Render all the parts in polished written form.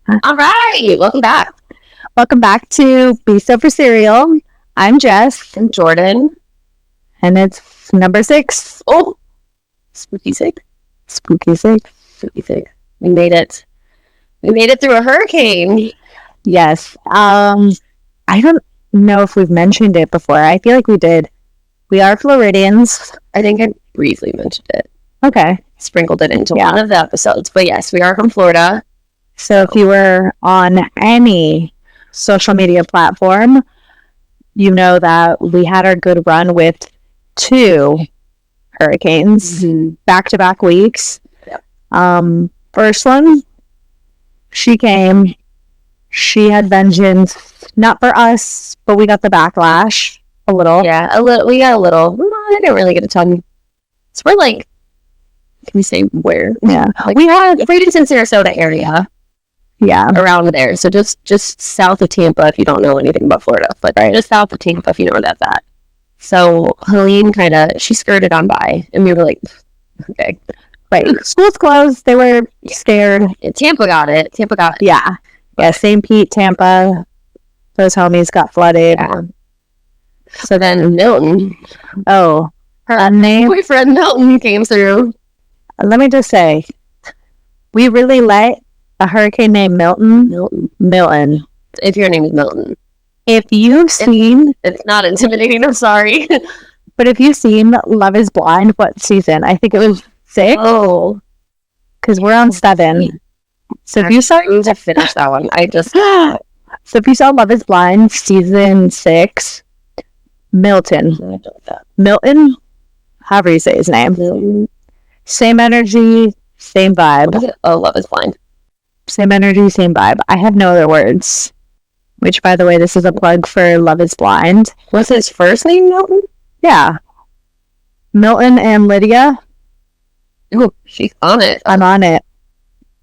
All right, welcome back. Welcome back to Be So for Cereal. I'm Jess, I'm Jordan. and it's number 6. Oh, spooky sick. Spooky 6. Spooky sick. We made it. We made it through a hurricane. Yes. I don't know if we've mentioned it before. I feel like we did. We are Floridians. I think I briefly mentioned it. Okay. Sprinkled it into one of the episodes. But yes, we are from Florida. So if you were on any social media platform, you know that we had our good run with 2 hurricanes back-to-back weeks. Yep. First one, she came. She had vengeance, not for us, but we got the backlash a little. Yeah, a little. We got a little. I didn't really get a ton. So we're like, can we say where? Yeah, like we had Bradenton, Sarasota area. Yeah, around there. So just south of Tampa, if you don't know anything about Florida, but just south of Tampa, if you know where that's at. So Helene she skirted on by, and we were like, okay. Right. School's closed. They were scared. Tampa got it. Yeah. Yeah, St. Pete, Tampa. Those homies got flooded. Yeah. So then Milton. Oh. Her unnamed boyfriend Milton came through. Let me just say, we really let a hurricane named Milton. If your name is Milton. If you've seen... It's not intimidating, I'm sorry. But if you've seen Love is Blind, what season? I think it was 6. Oh. Because we're on 7. So if you saw... to finish that one, So if you saw Love is Blind, season 6, Milton. Milton? However you say his name. Milton. Same energy, same vibe. Oh, Love is Blind. Same energy, same vibe. I have no other words. Which, by the way, this is a plug for Love is Blind. What's his first name, Milton? Yeah. Milton and Lydia. Oh, she's on it. I'm on it.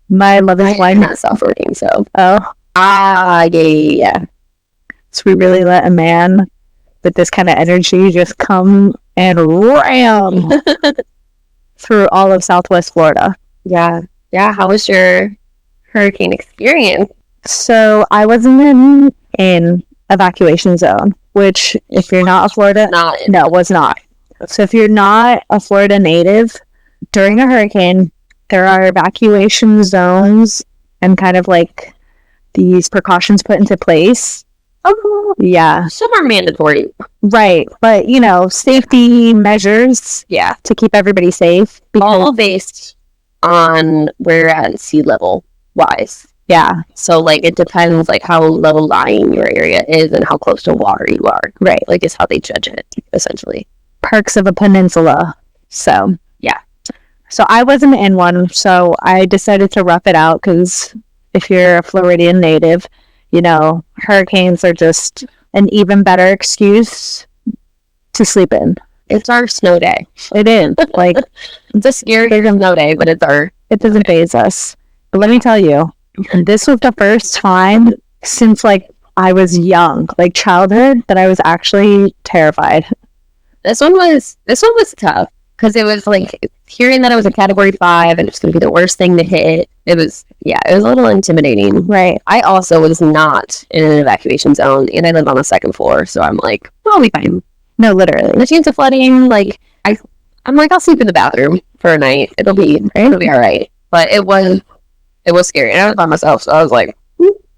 My Love is Blind. Not self-working, so. Oh. Yeah. So we really let a man with this kind of energy just come and ram through all of Southwest Florida. Yeah. Yeah. How was your hurricane experience? So I wasn't in evacuation zone, which if you're not a Florida, was not. So if you're not a Florida native, during a hurricane, there are evacuation zones and kind of like these precautions put into place. Oh, yeah. Some are mandatory. Right. But, safety measures. Yeah. To keep everybody safe. All based on where you're at sea level wise. Yeah. So, it depends, how low-lying your area is and how close to water you are. Right. Is how they judge it, essentially. Perks of a peninsula. So. Yeah. So, I wasn't in one, so I decided to rough it out, because if you're a Floridian native, hurricanes are just an even better excuse to sleep in. It's our snow day. It is. It's a scary snow day, but it doesn't faze us. But let me tell you, this was the first time since I was young, childhood, that I was actually terrified. This one was tough because it was hearing that it was a Category 5 and it's going to be the worst thing to hit. It was a little intimidating. Right. I also was not in an evacuation zone and I live on the 2nd floor, so I'm like, I'll be fine. No, literally. The chance of flooding, I'm like, I'll sleep in the bathroom for a night. It'll be all right. But it was scary. And I was by myself, so I was like,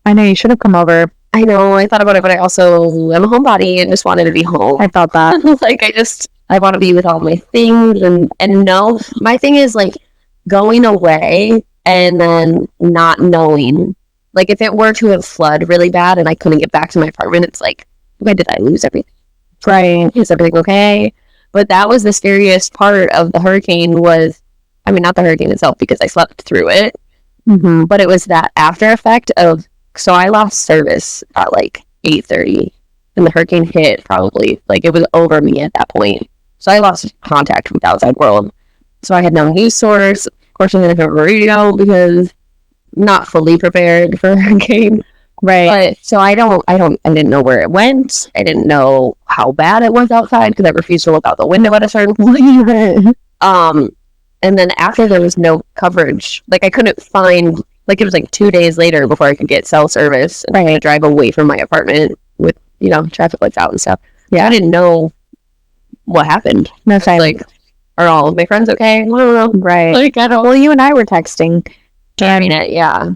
I know, you should have come over. I know, I thought about it, but I also am a homebody and just wanted to be home. I felt that. I want to be with all my things and no, my thing is going away and then not knowing. If it were to have flooded really bad and I couldn't get back to my apartment, it's okay, did I lose everything? Right. Is everything okay? But that was the scariest part of the hurricane not the hurricane itself because I slept through it. Mm-hmm. But it was that after effect of, so I lost service at 8:30 and the hurricane hit probably, it was over me at that point. So I lost contact with the outside world. So I had no news source. Of course, I didn't have a radio because not fully prepared for a hurricane. Right. But so I didn't know where it went. I didn't know how bad it was outside because I refused to look out the window at a certain point. And then after there was no coverage, I couldn't find Like, it was like 2 days later before I could get cell service. And I drive away from my apartment with, traffic lights out and stuff. Yeah. I didn't know what happened. No, like, are all of my friends okay? I don't know. Right. Like, I don't. Well, you and I were texting. During it, yeah.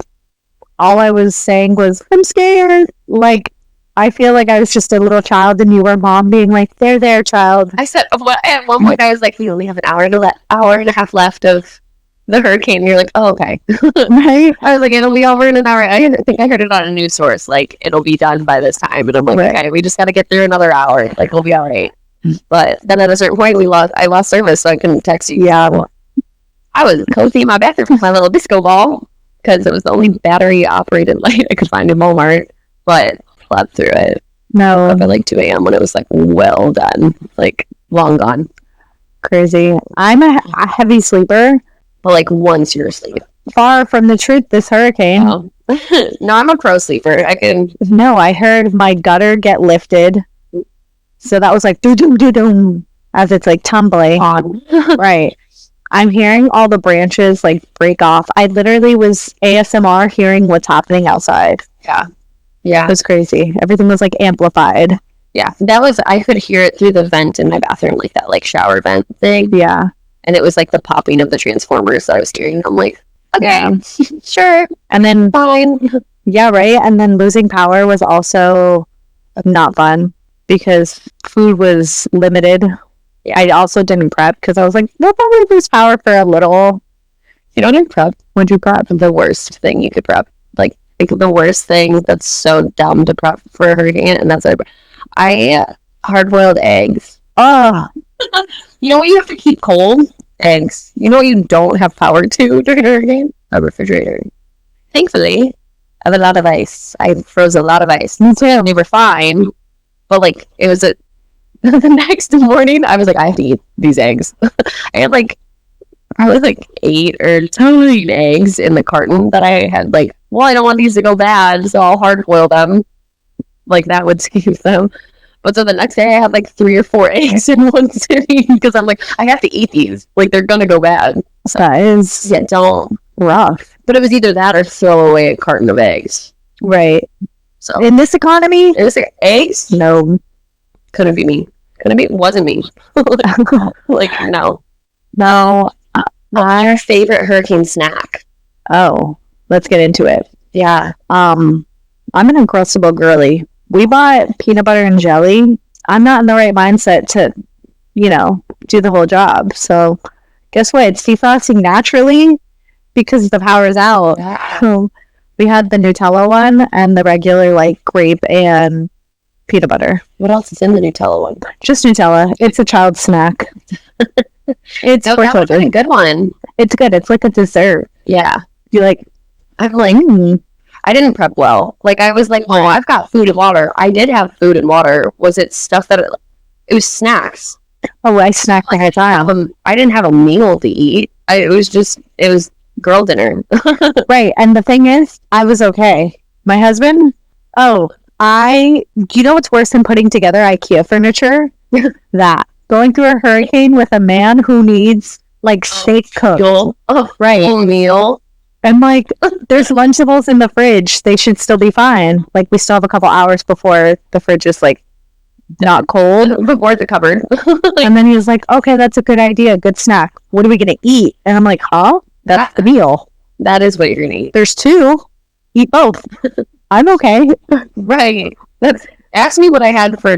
All I was saying was, I'm scared. Like, I feel like I was just a little child and you were mom being like, there, child. I said, at one point I was like, we only have an hour and a half left of the hurricane. And you're like, oh, okay. Right? I was like, it'll be over in an hour. I think I heard it on a news source. Like, it'll be done by this time. And I'm like, okay, we just got to get through another hour. Like, we'll be all right. But then at a certain point, I lost service, so I couldn't text you. Yeah. I was cozy in my bathroom with my little disco ball because it was the only battery-operated light I could find in Walmart. But slept through it. No. Up at like 2 a.m. when it was like well done. Like, long gone. Crazy. I'm a heavy sleeper. But like, once you're asleep. Far from the truth, this hurricane. Oh. No, I'm a pro sleeper. No, I heard my gutter get lifted. So that was like do-do-do-doom as it's like tumbling. Right. I'm hearing all the branches like break off. I literally was ASMR hearing what's happening outside. Yeah. It was crazy. Everything was like amplified. Yeah. I could hear it through the vent in my bathroom, like that like shower vent thing. Yeah. And it was like the popping of the transformers that I was hearing. I'm like, okay, sure. And then fine. Yeah, right. And then losing power was also not fun because food was limited. Yeah. I also didn't prep because I was like, they'll probably lose power for a little. You don't need prep. What'd you prep? The worst thing you could prep. Like the worst thing that's so dumb to prep for a hurricane, and that's hard-boiled eggs. Oh. You know what you have to keep cold? Eggs. You know what you don't have power to during a hurricane? A refrigerator. Thankfully, I have a lot of ice. I froze a lot of ice. Me too. They were fine. But like, it was the next morning, I was like, I have to eat these eggs. I had like probably like 8 or 9 eggs in the carton that I had like, well, I don't want these to go bad, so I'll hard boil them. Like, that would save them. But so the next day I had like 3 or 4 eggs in one sitting because I'm like, I have to eat these. Like, they're gonna go bad. So, that is rough. But it was either that or throw away a carton of eggs. Right. So in this economy, eggs? No. Couldn't be me. Wasn't me. Like, no. No. Our favorite hurricane snack. Oh, let's get into it. Yeah. I'm an Uncrustable girly. We bought peanut butter and jelly. I'm not in the right mindset to, do the whole job. So guess what? It's defrosting naturally because the power is out. Yeah. So we had the Nutella one and the regular like grape and peanut butter. What else is in the Nutella one? Just Nutella. It's a child snack. It's that was a good one. It's good. It's like a dessert. Yeah. I'm like, I didn't prep well. Like, I was like, oh, I've got food and water. I did have food and water. Was it stuff that it was snacks? Oh, I snacked the whole time. I didn't have a meal to eat. It was girl dinner. Right. And the thing is, I was okay. My husband, do you know what's worse than putting together IKEA furniture? That. Going through a hurricane with a man who needs like steak cooked. Right. Full meal. And like, there's Lunchables in the fridge. They should still be fine. Like, we still have a couple hours before the fridge is like not cold. Before the cupboard. And then he was like, okay, that's a good idea. Good snack. What are we going to eat? And I'm like, huh? That's the meal. That is what you're going to eat. There's 2. Eat both. I'm okay. Right. Ask me what I had for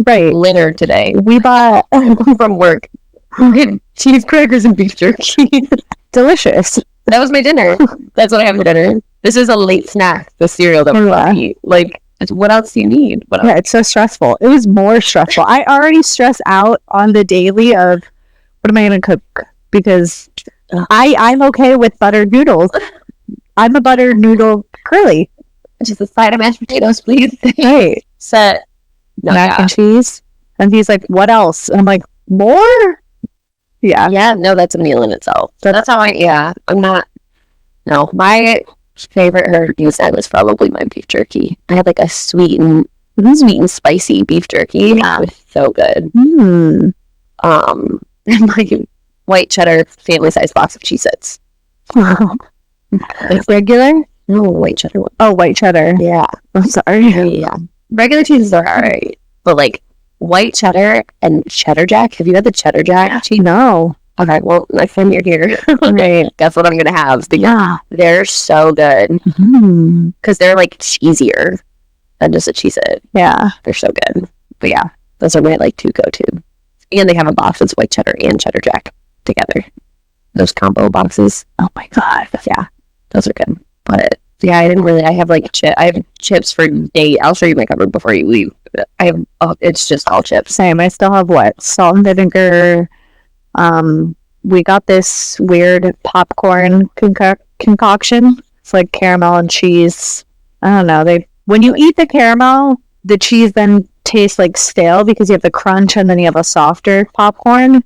dinner today. We bought from work. Cheese crackers and beef jerky. Delicious. That was my dinner. That's what I have for dinner. This is a late snack, the cereal that we eat. Like, what else do you need? Yeah, it's so stressful. It was more stressful. I already stress out on the daily of what am I going to cook? Because I'm okay with buttered noodles. I'm a buttered noodle curly. Just a side of mashed potatoes, please. Right. Set. Mac and cheese. And he's like, what else? And I'm like, more? Yeah. Yeah, no, that's a meal in itself. So that's how I'm not, no, my favorite hurricane snack was probably my beef jerky. I had like a sweet and spicy beef jerky. Yeah. It was so good. Mm. And my white cheddar family size box of Cheez-Its. Regular? No, white cheddar one. Oh, white cheddar. Yeah. I'm sorry. Yeah. Regular cheeses are alright. But like white cheddar and cheddar jack. Have you had the cheddar jack cheese? No. Okay, well, next time you're here, Right. that's what I'm gonna have. Yeah. They're so good because they're like cheesier than just a Cheez-It. Yeah. They're so good. But yeah, those are my like two go-to. And they have a box that's white cheddar and cheddar jack together. Those combo boxes. Oh my God. Yeah, those are good. But yeah, I have like I have chips for days. I'll show you my cupboard before you leave. I have, it's just all chips. Same. I still have what? Salt and vinegar. We got this weird popcorn concoction. It's like caramel and cheese. I don't know. When you eat the caramel, the cheese then tastes like stale because you have the crunch and then you have a softer popcorn.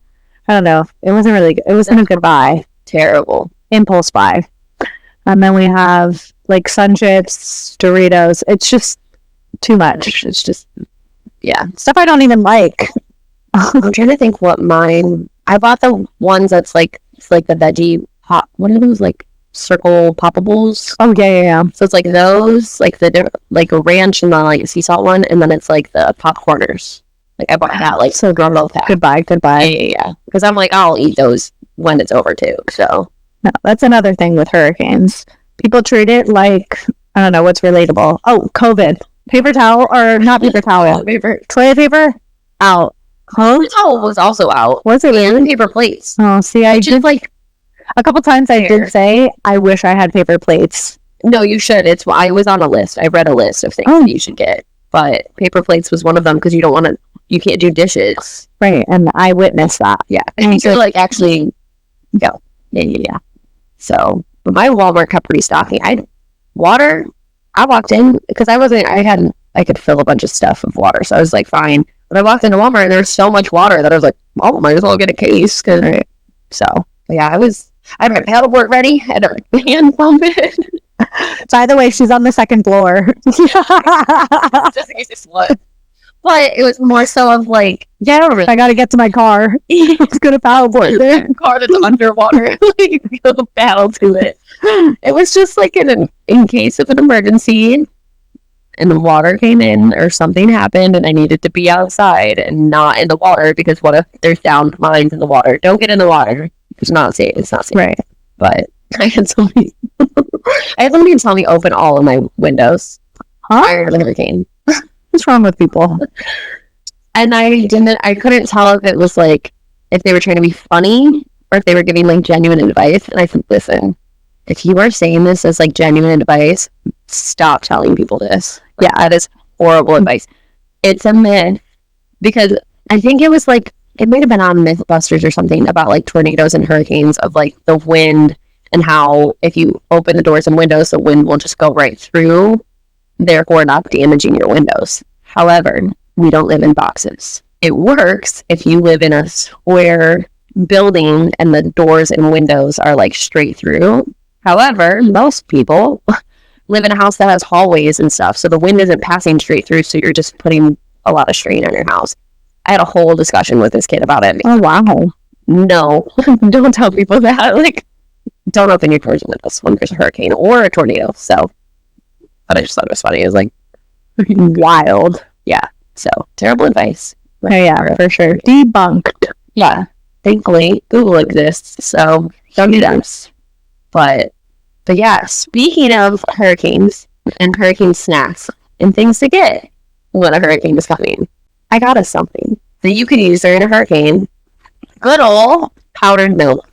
I don't know. It wasn't really good. It wasn't a good buy. Terrible. Impulse buy. And then we have like Sun Chips, Doritos. It's just too much. It's just, yeah. Stuff I don't even like. I'm trying to think what mine. I bought the ones that's like, it's like the veggie pop. What are those, like circle poppables? Oh yeah. So it's like those, like the like a ranch and the like sea salt one, and then it's like the popcorners. Like I bought that like so grumble pack. Goodbye. Yeah. Because I'm like, I'll eat those when it's over too. So no, that's another thing with hurricanes. People treat it like, I don't know what's relatable. Oh, COVID. Paper towel or not paper towel? Toilet paper out. Paper towel was also out. Was it? And paper plates. Oh, see, I just like a couple times I did say I wish I had paper plates. No, you should. I was on a list. I read a list of things that you should get, but paper plates was one of them because you can't do dishes. Right, and I witnessed that. Yeah, and you're like actually go. Yeah. So, but my Walmart kept restocking. I walked in because I could fill a bunch of stuff of water, so I was like, fine. But I walked into Walmart and there was so much water that I was like, oh, might as well get a case. So, yeah, I had my paddleboard ready. I had a hand pump it. By the way, she's on the second floor. Just in case it's flood. But it was more so of like, yeah, I gotta get to my car. Let's go to paddleboard there. Car that's underwater. Like, go paddle to it. It was just like in case of an emergency and the water came in or something happened and I needed to be outside and not in the water because what if there's downed mines in the water? Don't get in the water. It's not safe. Right. But I had somebody tell me open all of my windows prior to the hurricane. What's wrong with people? And I couldn't tell if it was like, if they were trying to be funny or if they were giving like genuine advice. And I said, listen, if you are saying this as like genuine advice, stop telling people this. Yeah, that is horrible advice. It's a myth because I think it was like, it might have been on Mythbusters or something about like tornadoes and hurricanes of like the wind and how if you open the doors and windows, the wind will just go right through, therefore not damaging your windows. However, we don't live in boxes. It works if you live in a square building and the doors and windows are like straight through. However, most people live in a house that has hallways and stuff, so the wind isn't passing straight through, so you're just putting a lot of strain on your house. I had a whole discussion with this kid about it. Oh, wow. No, don't tell people that. Like, don't open your doors and windows when there's a hurricane or a tornado. So, but I just thought it was funny. It was like, wild. Yeah. So, terrible advice. Oh, yeah, for sure. Debunked. Yeah. Thankfully, Google exists, so don't do that. But yeah, speaking of hurricanes and hurricane snacks and things to get when a hurricane is coming, I got us something that you can use during a hurricane. Good old powdered milk.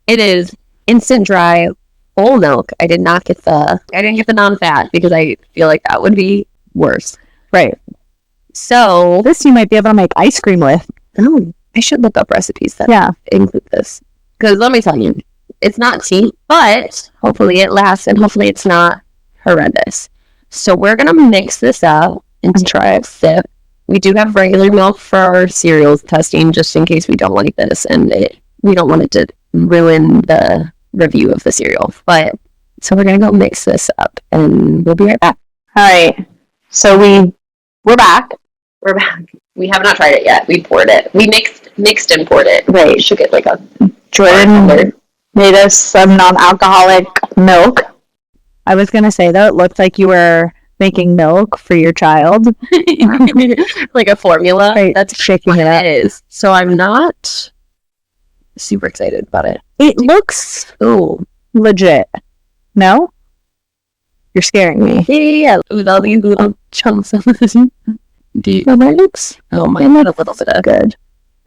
It is instant dry whole milk. I didn't get the non-fat because I feel like that would be worse. Right. So this you might be able to make ice cream with. Oh, I should look up recipes that include this. Because let me tell you, it's not cheap, but hopefully it lasts and hopefully it's not horrendous. So we're going to mix this up and try a sip. We do have regular milk for our cereals testing just in case we don't like this and we don't want it to ruin the review of the cereal. But so we're going to go mix this up and we'll be right back. All right. So we're back. We're back. We have not tried it yet. We poured it. We mixed and poured it. Right. Should get like a Jordan made us some non-alcoholic milk. I was going to say, though, it looked like you were making milk for your child. Like a formula. Right, that's shaking it up. It is. So I'm not super excited about it. It looks legit. No? You're scaring me. Yeah. With all these little chunks of this. Mine looks... Oh, mine had a little bit of... Good.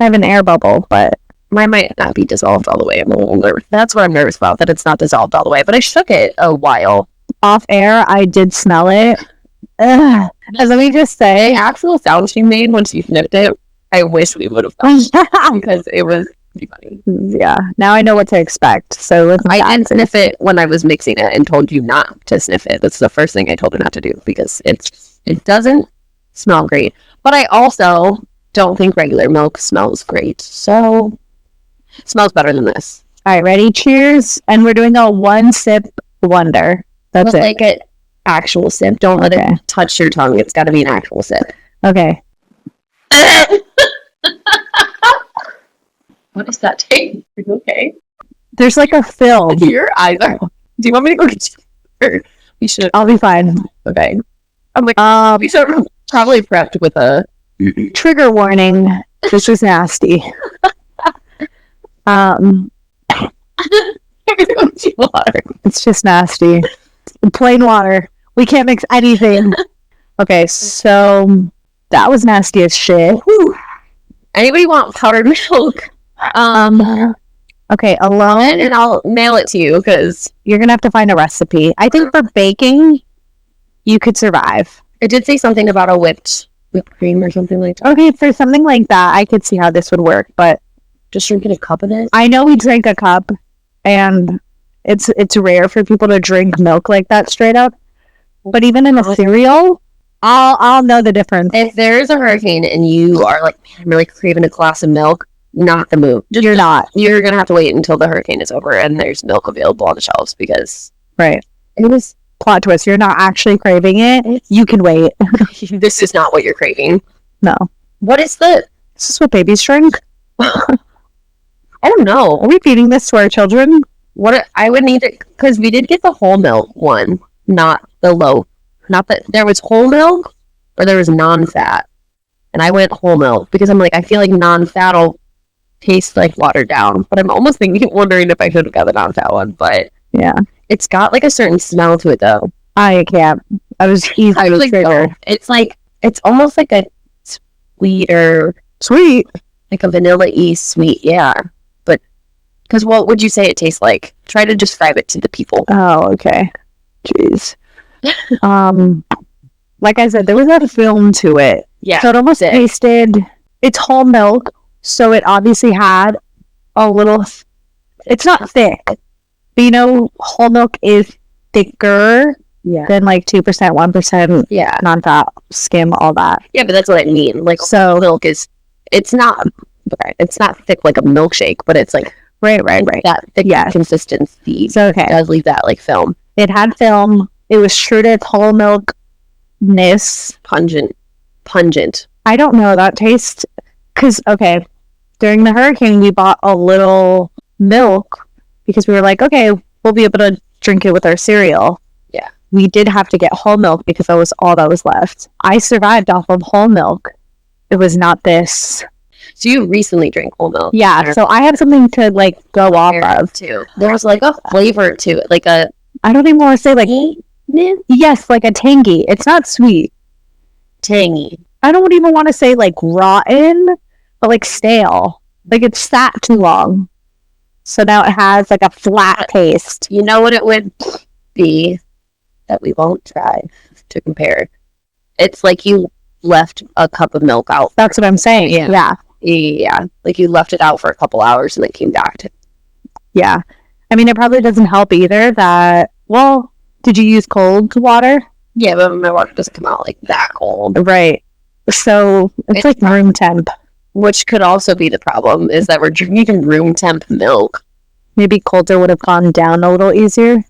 I have an air bubble, but... Mine might not be dissolved all the way. I'm a little nervous. That's what I'm nervous about, that it's not dissolved all the way. But I shook it a while. Off air, I did smell it. Ugh. And let me just say... The actual sound she made once you sniffed it, I wish we would have done because it was funny. Yeah, now I know what to expect. So I didn't sniff it when I was mixing it and told you not to sniff it. That's the first thing I told her not to do because it doesn't smell great. But I also don't think regular milk smells great. So it smells better than this. All right, ready? Cheers. And we're doing a one sip wonder. That's it. Like an actual sip. Don't let it touch your tongue. It's got to be an actual sip. Okay. What does that take? Are you okay? There's like a film. Your eyes are... Do you want me to go get you? We should... I'll be fine. Okay. I'm like, we should probably prepped with a... Trigger warning. This is nasty. It's just nasty. Plain water. We can't mix anything. Okay, so that was nasty as shit. Whew. Anybody want powdered milk? Okay, alone, and I'll mail it to you because you're gonna have to find a recipe. I think for baking, you could survive. It did say something about a whipped cream or something like that. Okay, for something like that, I could see how this would work, but just drinking a cup of it. I know we drank a cup, and it's rare for people to drink milk like that straight up. But even in a cereal, I'll know the difference. If there's a hurricane and you are like, man, I'm really craving a glass of milk, not the move. You're not. You're gonna have to wait until the hurricane is over and there's milk available on the shelves because right. It was plot twist. You're not actually craving it. You can wait. This is not what you're craving. No. What is the? Is this what babies drink? I don't know. Are we feeding this to our children? What I would need it because we did get the whole milk one, not the low. Not that there was whole milk or there was non-fat, and I went whole milk because I'm like I feel like non-fat will taste like watered down. But I'm almost wondering if I should have got the non-fat one. But yeah, it's got like a certain smell to it though. I can't. I was easily triggered. It's like it's almost like a sweet, like a vanilla-y sweet. Yeah. Because what would you say it tastes like? Try to describe it to the people. Oh, okay. Jeez. Like I said, there was a film to it. Yeah. So it almost tasted... It's whole milk, so it obviously had a little... It's not thick. But you know, whole milk is thicker than like 2%, 1% non-fat, skim, all that. Yeah, but that's what I mean. Like, so milk is... It's not thick like a milkshake, but it's like... Right. That thick consistency. So, okay. It does leave that, like, film. It had film. It was true to its whole milkness. Pungent. I don't know. That taste... Because, okay, during the hurricane, we bought a little milk because we were like, okay, we'll be able to drink it with our cereal. Yeah. We did have to get whole milk because that was all that was left. I survived off of whole milk. It was not this... So you recently drank whole milk. Yeah, so I have something to, like, go off of. Too. There's, like, a flavor to it. Like a... I don't even want to say, like... Yes, like a tangy. It's not sweet. Tangy. I don't even want to say, like, rotten, but, like, stale. Like, it's sat too long. So now it has, like, a flat taste. You know what it would be that we won't try to compare? It's like you left a cup of milk out. That's what I'm saying. Yeah. Yeah, like you left it out for a couple hours and then came back to... Yeah. I mean, it probably doesn't help either that... Well, did you use cold water? Yeah, but my water doesn't come out like that cold. Right. So, it's like room temp. Which could also be the problem, is that we're drinking room temp milk. Maybe colder would have gone down a little easier.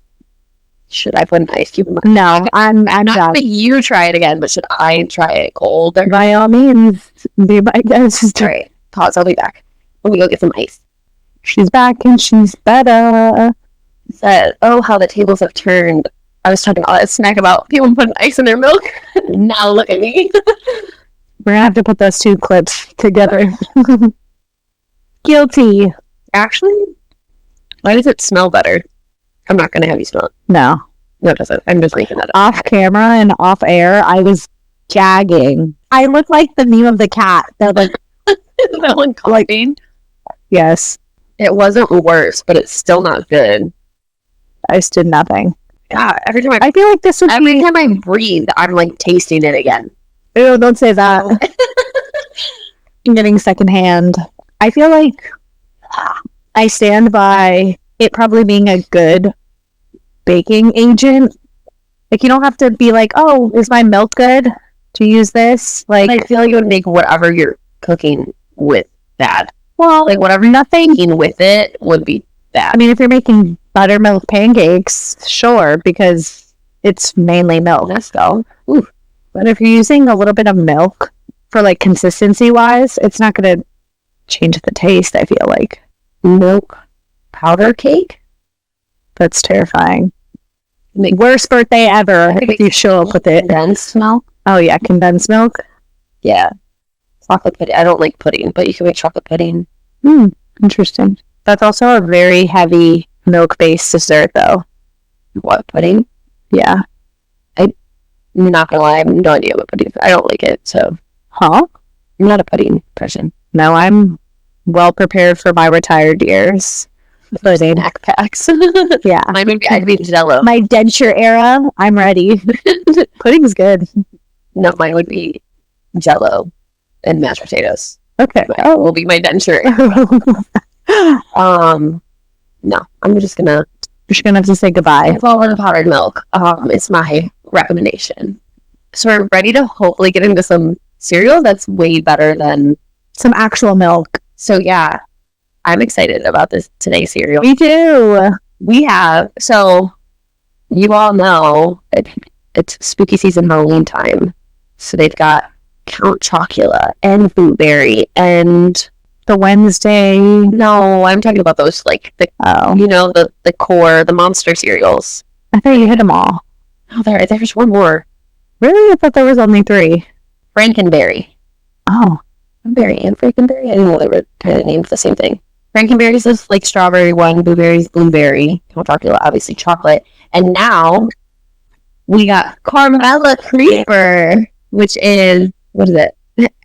Should I put an ice cube in my... No, I'm not down. That you try it again, but should I try it cold? By all means, be my guest. All right, pause. I'll be back. Let me go get some ice. She's back and she's better. Said, oh, how the tables have turned. I was talking all that smack about people putting ice in their milk. Now look at me. We're gonna have to put those two clips together. Guilty. Actually, why does it smell better? I'm not gonna have you smell it. No. No, it doesn't. I'm just making that up. Off camera and off air, I was gagging. I look like the meme of the cat. That like that one coughing. Yes. It wasn't worse, but it's still not good. I just did nothing. Yeah, every time I feel like this would every time I breathe, I'm like tasting it again. Ew, don't say that. I'm getting secondhand. I feel like I stand by it probably being a good baking agent. Like, you don't have to be like, oh, is my milk good to use this? Like, I feel like it would make whatever you're cooking with bad. Well, like whatever nothing eating with it would be bad. I mean, if you're making buttermilk pancakes, sure, because it's mainly milk. Let's go. Ooh. But if you're using a little bit of milk for like consistency wise, it's not going to change the taste, I feel like. Milk powder cake? That's terrifying. Worst birthday ever if you show up with it. Condensed milk? Oh, yeah, condensed milk? Yeah. Chocolate pudding. I don't like pudding, but you can make chocolate pudding. Interesting. That's also a very heavy milk-based dessert, though. What, pudding? Yeah. I'm not gonna lie, I have no idea what pudding is. I don't like it, so. Huh? I'm not a pudding person. No, I'm well prepared for my retired years. Pudding. Snack packs. Yeah. Mine would be, I'd be Jell-O. My denture era, I'm ready. Pudding's good. No, mine would be Jell-O and mashed potatoes. Okay. Will be my denture. No, I'm just gonna have to say goodbye. Follow the powdered milk. It's my recommendation. So we're ready to hopefully get into some cereal that's way better than some actual milk. So yeah, I'm excited about this today's cereal. Me too. We have, so you all know it's spooky season, Halloween time. So they've got Count Chocula and Blueberry and the Wednesday. No, I'm talking about those like the the core, the monster cereals. I thought you hit them all. Oh, there's one more. Really? I thought there was only 3. Frankenberry. Oh, Berry and Frankenberry. I didn't know they were kind of named the same thing. Frankenberry is this like strawberry one. Blueberry's blueberry. Count Chocula, obviously chocolate. And now we got Caramella Creeper, which is what is it?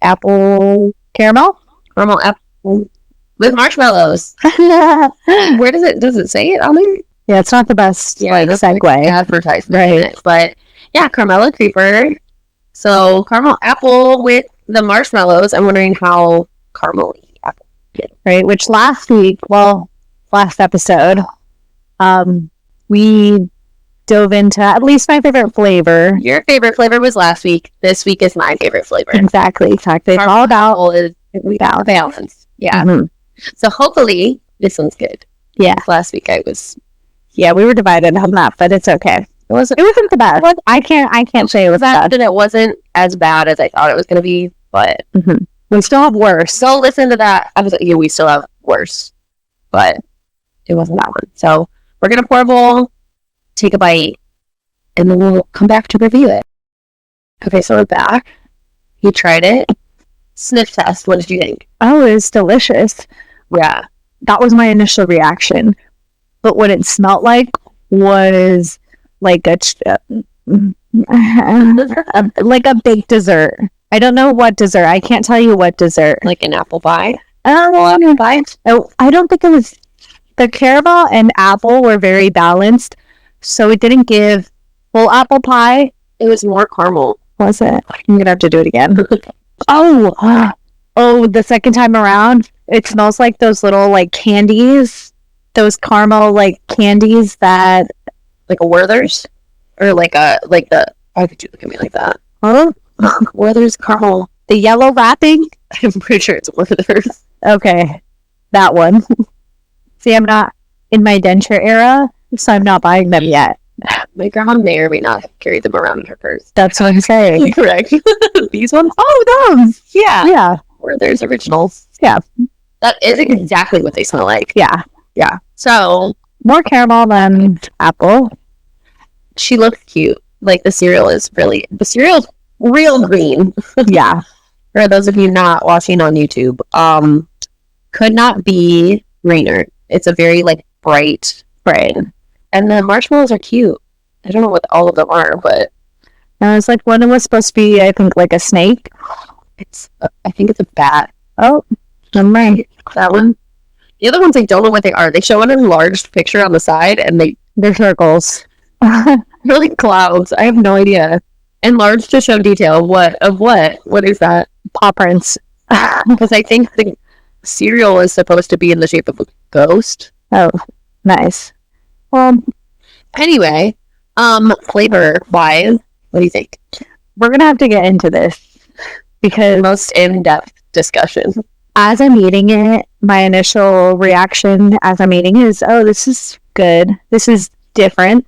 Apple caramel apple with marshmallows. Where does it say it on there? Yeah, it's not the best segue. Like advertisement, right? But yeah, Caramella Creeper. So caramel apple with the marshmallows. I'm wondering how caramel apple did. Right, which last episode, we dove into at least my favorite flavor. Your favorite flavor was last week. This week is my favorite flavor. Exactly. It's all about balance. Yeah. Mm-hmm. So hopefully this one's good. Yeah. Last week we were divided on that, but it's okay. It wasn't the best. I can't say it was bad. And it wasn't as bad as I thought it was going to be, but we still have worse. So listen to that. I was like, yeah, we still have worse, but it wasn't that one. So we're going to pour a bowl, take a bite, and then we'll come back to review it. Okay, so we're back. You tried it. Sniff test. What did you think? Oh, it was delicious. Yeah. That was my initial reaction. But what it smelled like was like a baked dessert. I don't know what dessert. I can't tell you what dessert. Like an apple pie? Apple pie. Oh, I don't think it was. The caramel and apple were very balanced, so it didn't give full apple pie. It was more caramel. Was it? I'm gonna have to do it again. Oh, the second time around, it smells like those little like candies, those caramel like candies that like a Werther's or why could you look at me like that? Huh? Werther's caramel, the yellow wrapping. I'm pretty sure it's Werther's. Okay, that one. See, I'm not in my denture era, so I'm not buying them yet. My grandma may or may not have carried them around in her purse. That's what I'm saying. Correct. These ones? Oh, those. Yeah. Yeah. Werther's originals. Yeah. That is exactly what they smell like. Yeah. So More caramel than apple. she looks cute. Like the cereal's real green. Yeah. For those of you not watching on YouTube, could not be greener. It's a very like bright green, and the marshmallows are cute. I don't know what all of them are, but And it's like one was supposed to be, I think, like a snake. I think it's a bat. Oh, I'm right. That one. The other ones, I don't know what they are. They show an enlarged picture on the side, and They're circles. they're like clouds. I have no idea. Enlarged to show detail. Of what? What is that? Paw prints. Because I think the cereal is supposed to be in the shape of a ghost. Oh, nice. Well, Anyway, flavor wise, what do you think? we're going to have to get into this because Most in-depth discussion. as I'm eating it, my initial reaction as I'm eating is, oh, this is good. This is different.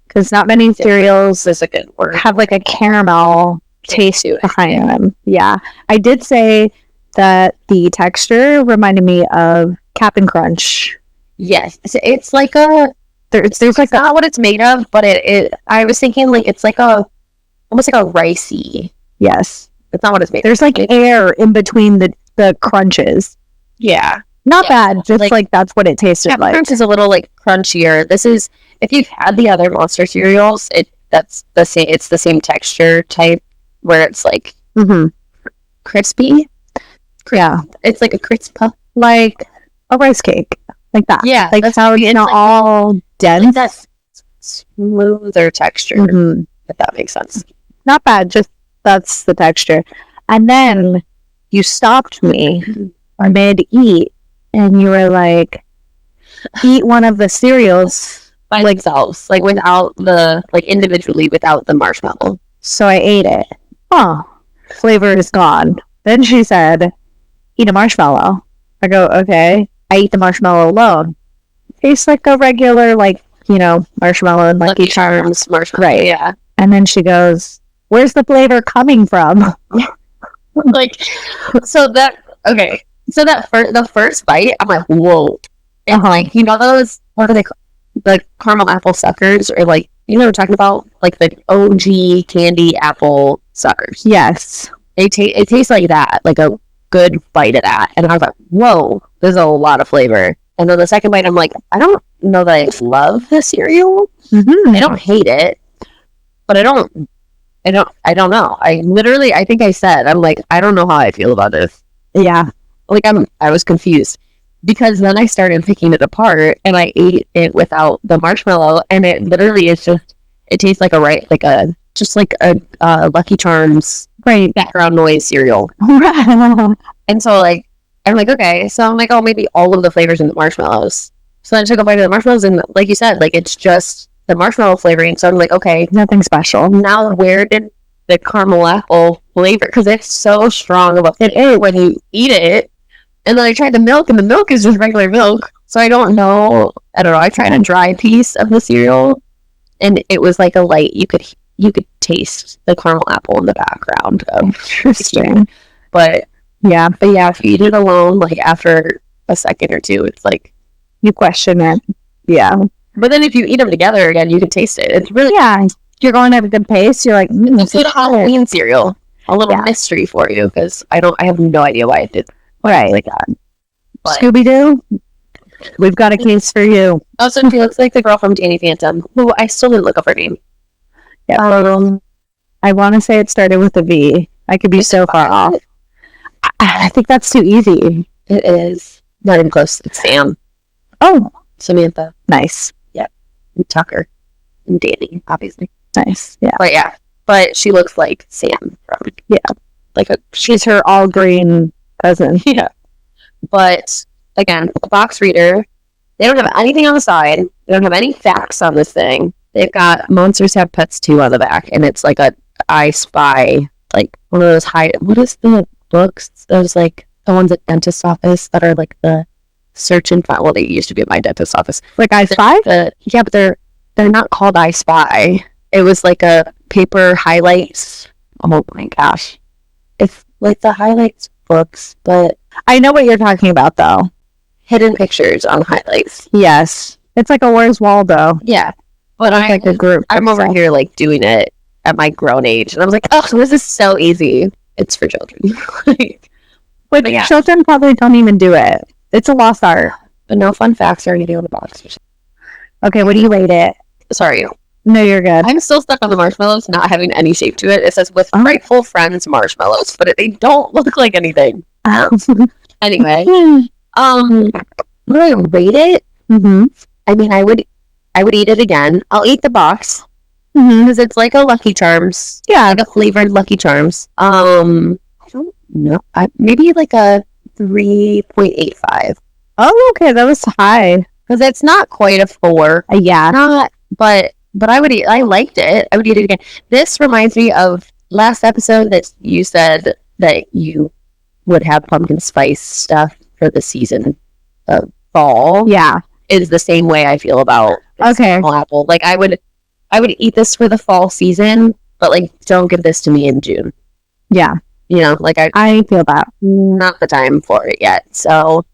Because not many cereals Is a good word. have like a caramel taste to it, behind them. Yeah. I did say that the texture reminded me of Cap'n Crunch. Yes, it's like a. There's like It's not what it's made of, but it. I was thinking like it's like almost like a ricey. yes. It's not what it's made. There's like air in between the crunches. Yeah. Not Yeah, bad, just like- like that's what it tasted Cap'n like. Crunch is a little like crunchier. This is if you've had the other Monster cereals, that's the same. It's the same texture type where it's like Mm-hmm. crispy. Yeah. It's like a crisp. Like a rice cake. Like that. Yeah, Like that's how what it's it's not like. all Like dense. that smoother texture. Mhm. If that makes sense. Not bad, just that's the texture. And then you stopped me mid eat and you were like, eat one of the cereals. By themselves, like without the individually without the marshmallow. So I ate it. Oh, flavor is gone. Then she said, eat a marshmallow. I go, okay. I eat the marshmallow alone. Tastes like a regular, marshmallow and Lucky Charms. Charms marshmallow. Right. Yeah. And then she goes, where's the flavor coming from? Like so that okay. So that the first bite, I'm like, whoa. And like those what are they called? The caramel apple suckers, or like you know what I'm talking about? Like the OG candy apple suckers. Yes. It tastes like that, like a good bite of that. And I was like, whoa, there's a lot of flavor. And then the second bite, I'm like, I don't know that I love the cereal. Mm-hmm. I don't hate it, but I don't know. I think I said, I'm like, I don't know how I feel about this. Yeah. Like I was confused because then I started picking it apart and I ate it without the marshmallow, and it literally is just, it tastes like a Lucky Charms Right. background noise cereal. And so like I'm like, okay, so I'm like, oh, maybe all of the flavors in the marshmallows. So then I took a bite of the marshmallows, and like you said, like it's just the marshmallow flavoring. So I'm like, okay, Nothing special. now where did the caramel apple flavor? Because it's so strong of a It flavor when you eat it. And then I tried the milk, and the milk is just regular milk. So I don't know. I tried a dry piece of the cereal, and it was like a light. You could taste the caramel apple in the background. Interesting. But Yeah. if you eat it alone, like after a second or two, it's like. You question it. Yeah. But then if you eat them together again, you can taste it. It's really Yeah. You're going at a good pace. You're like, it's a Halloween cereal. A little Yeah. mystery for you because I have no idea why it did right. like that. But Scooby Doo, we've got a case for you. also, she looks like the girl from Danny Phantom. Who I still didn't look up her name. Yeah. I want to say it started with a V. I could be so far off. I think that's too easy. It is not even close. It's Sam, Oh, Samantha, nice. and Tucker, and Danny, obviously. Nice. Yeah. But but she looks like Sam from She's her all green cousin. yeah. But again, a box reader. They don't have anything on the side. They don't have any facts on this thing. They've got Monsters Have Pets 2 on the back, and it's like a I Spy, like one of those what is the books? Those like the ones at dentist office that are like the search and find. Well, they used to be at my dentist office. Like I Spy? Yeah, but they're not called I Spy. It was like a paper highlights. Oh my gosh. It's like the highlights books, but I know what you're talking about, though. Hidden pictures on highlights. Yes. It's like a Where's Waldo? Yeah. But It's like a group. I'm over here like doing it at my grown age. And I was like, oh, this is so easy. It's for children. But children probably don't even do it. It's a lost art. But no fun facts or anything on the box. Okay, what do you rate it? Sorry. No, you're good. I'm still stuck on the marshmallows not having any shape to it. It says with frightful friends marshmallows, but they don't look like anything. Anyway, would I rate it? Mm-hmm. I mean, I would eat it again. I'll eat the box because it's like a Lucky Charms. Yeah, like a flavored Lucky Charms. I don't know. Maybe like a 3.85. Oh, okay, that was high because it's not quite a 4. Yeah, not, but I would eat. I liked it. I would eat it again. This reminds me of last episode that you said that you would have pumpkin spice stuff for the season of fall. Yeah, is the same way I feel about apple. Like I would eat this for the fall season, but like don't give this to me in June. Yeah, you know, like I feel that not the time for it yet. So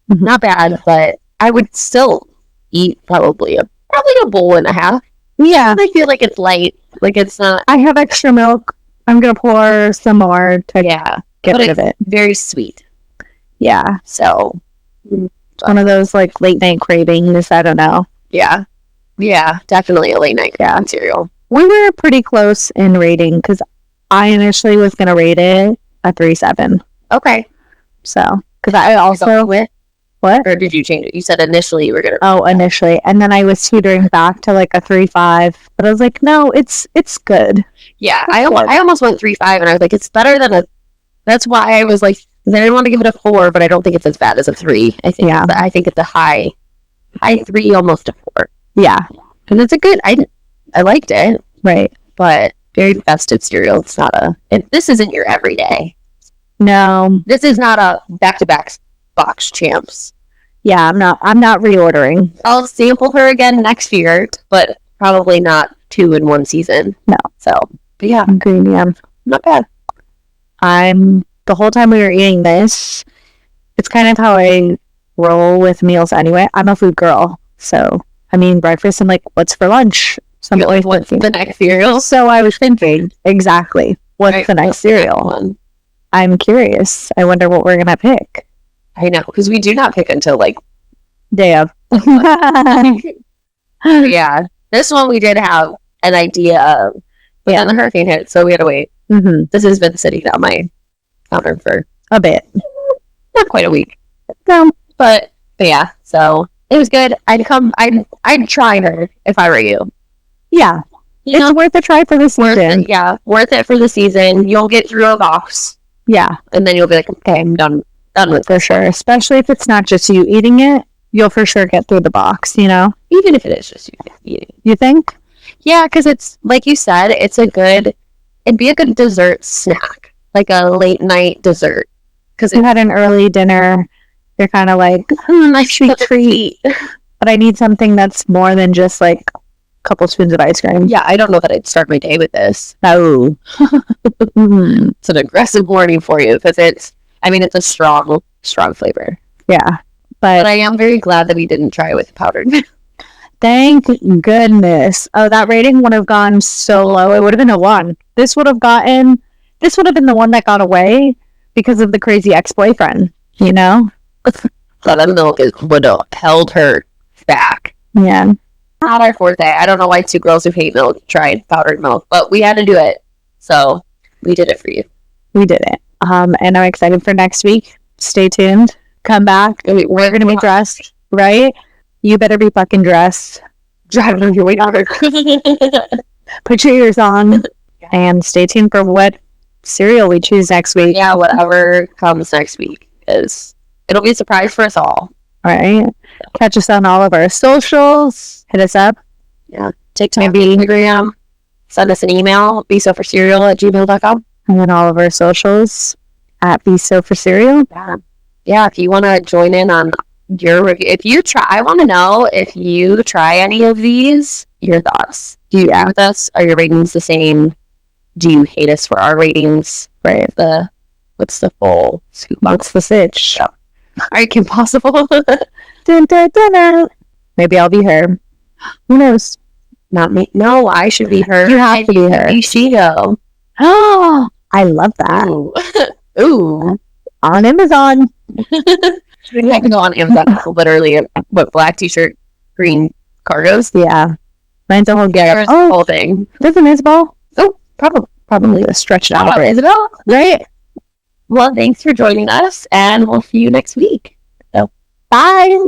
not bad, but I would still eat probably a bowl and a half. Yeah, I feel like it's light. Like it's not. I have extra milk. I'm gonna pour some more to get rid of it. Very sweet. Yeah. So one of those like late night cravings. I don't know. Yeah. Yeah. Definitely a late night cereal. We were pretty close in rating because I initially was gonna rate it a 3.7. Okay. So because I also what? Or did you change it? You said initially you were gonna. Oh, initially, and then I was tutoring back to like a 3.5, but I was like, no, it's good. Yeah, I almost went 3.5, and I was like, it's better than a. That's why I was like, I didn't want to give it a 4, but I don't think it's as bad as a 3. I think. Yeah. I think it's a high 3, almost a 4. Yeah, and it's a good. I liked it. Right, but very festive cereal. It's not a. This isn't your everyday. No, this is not a back-to-back box champs. Yeah, I'm not reordering. I'll sample her again next year, but probably not 2 in one season. No. So, but yeah. Premium. Not bad. The whole time we were eating this, it's kind of how I roll with meals anyway. I'm a food girl. So, I mean, breakfast, I'm like, what's for lunch? So I'm always what's the next cereal? So I was thinking, exactly, what's the next cereal? I'm curious. I wonder what we're going to pick. I know, because we do not pick until like day of. Yeah, this one we did have an idea of, but then the hurricane hit, so we had to wait. Mm-hmm. This has been sitting on my counter for a bit, not quite a week. No, but yeah, so it was good. I'd try her if I were you. Yeah, it's worth a try for the season. Worth it for the season. You'll get through a box. Yeah, and then you'll be like, okay, I'm done with for sure. Especially if it's not just you eating it, you'll for sure get through the box. You know, even if it is just you eating. You think? Yeah, because it's like you said, it'd be a good dessert snack, like a late night dessert. Because you had an early dinner, you're kind of like, nice sweet treat. But I need something that's more than just like couple spoons of ice cream. Yeah, I don't know that I'd start my day with this. No. It's an aggressive warning for you because it's a strong flavor. Yeah. But I am very glad that we didn't try with powdered milk. Thank goodness. Oh, that rating would have gone so low. It would have been a 1. This would have been the one that got away because of the crazy ex-boyfriend, you know? That milk would have held her back. Yeah. Not our forte. I don't know why 2 girls who hate milk tried powdered milk, but we had to do it. So we did it for you. We did it. And I'm excited for next week. Stay tuned. Come back. We're going to be dressed, right? You better be fucking dressed. Driving on your way down. Put your ears on. And stay tuned for what cereal we choose next week. Yeah, whatever comes next week. It'll be a surprise for us all. All right. Catch us on all of our socials. Hit us up. Yeah. TikTok, maybe Instagram. Send us an email, besoforcereal@gmail.com. And then all of our socials at besoforcereal. Yeah, if you want to join in on your review, I want to know if you try any of these, your thoughts. Do you agree with us? Are your ratings the same? Do you hate us for our ratings? Right. The What's the full scoop? What's the sitch? All right, Kim Possible. Dun, dun, dun, dun. Maybe I'll be her. Who knows? Not me. No, I should be her. You have to be her. Ishigo. Oh, I love that. Ooh. Ooh. On Amazon. I can go on Amazon. Literally, what, black t-shirt, green cargos? Yeah. Mine's a whole get. The whole thing. There's an Isabel. Oh, probably stretch it out for Isabel. Right? Well, thanks for joining us, and we'll see you next week. So, Bye.